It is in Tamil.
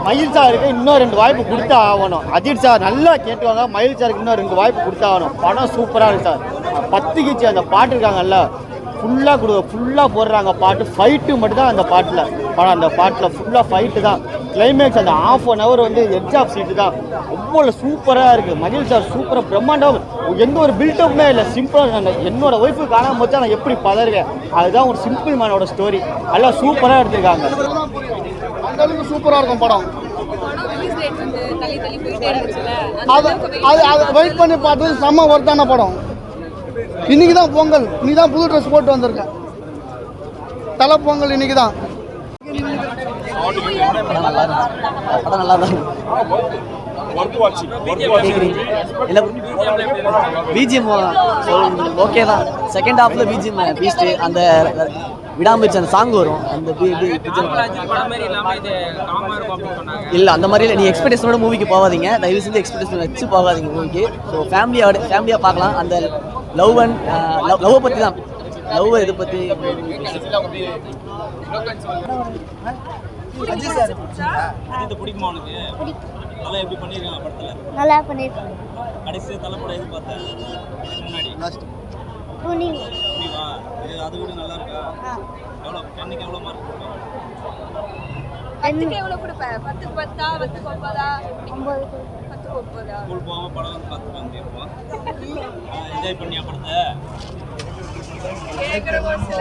மயில் சாருக்கு இன்னும் 2 வாய்ப்பு கொடுத்தா ஆகணும். அஜித் சார் நல்லா கேட்டுவாங்க, மயில் சாருக்கு இன்னும் 2 வாய்ப்பு கொடுத்தா ஆகணும். படம் சூப்பராக இருக்கு சார். 10 கிச்சு அந்த பாட்டு இருக்காங்கல்ல, ஃபுல்லாக போடுறாங்க பாட்டு. ஃபைட்டு மட்டும் தான் அந்த பாட்டில். படம் அந்த பாட்டில் ஃபுல்லாக ஃபைட்டு தான். கிளைமேக்ஸ் அந்த ½ வந்து எட்ஜ் ஆஃப் சீட்டு தான். ரொம்ப சூப்பராக இருக்குது. மகிழ் சார் சூப்பராக பிரம்மாண்டம். எந்த ஒரு பில்டப்புமே இல்லை, சிம்பிளாக. என்னோட ஒய்ஃபு காணாமல் போச்சா நான் எப்படி பதறுவேன். அதுதான் ஒரு சிம்பிள் மேனோட ஸ்டோரி. எல்லாம் சூப்பராக எடுத்திருக்காங்க. அந்த அளவுக்கு சூப்பராக இருக்கும் படம். அது வெயிட் பண்ணி பார்த்தது செம்ம ஒர்த்தான படம். இன்னைக்கு தான் பொங்கல், இன்னைக்கு தான் புது ட்ரெஸ் போட்டு வந்திருக்கேன். தலை பொங்கல் இன்னைக்கு தான். பிஜிஎம் ஓகே தான். செகண்ட் ஹாஃப்ல பிஜிஎம் பீஸ்ட் அந்த விடாமுயற்சி அந்த சாங் வரும். அந்த இல்லை அந்த மாதிரி இல்லை. நீ எக்ஸ்பெக்டேஷனோட மூவிக்கு போகாதீங்க, தயவு செஞ்சு எக்ஸ்பெக்டேஷன் வச்சு போகாதீங்க மூவிக்கு. ஸோ ஃபேமிலியாக பார்க்கலாம். அந்த லவ்வை பற்றி தான். லவ் இதை பற்றி பிடிக்குமா உனக்கு? நல்லா எப்படி பண்ணிருக்காங்க படத்துல? நல்லா பண்ணிருக்காங்க. கடைசி தலைப்படம் எது பார்த்தேன் முன்னாடி? லாஸ்ட் புனிவா. இது அது கூட நல்லா இருக்கா? எவ்வளவு பெண்ணுக்கு எவ்வளவு மார்க் கொடுப்பேன்? 10க்கு எவ்வளவு கொடுப்பேன்? 10க்கு 10 10க்கு 9 9 10க்கு 9. ஸ்கூல் போகாம படம் வந்து பார்த்து வந்துருப்போம். என்ஜாய் பண்ணியா படத்தை?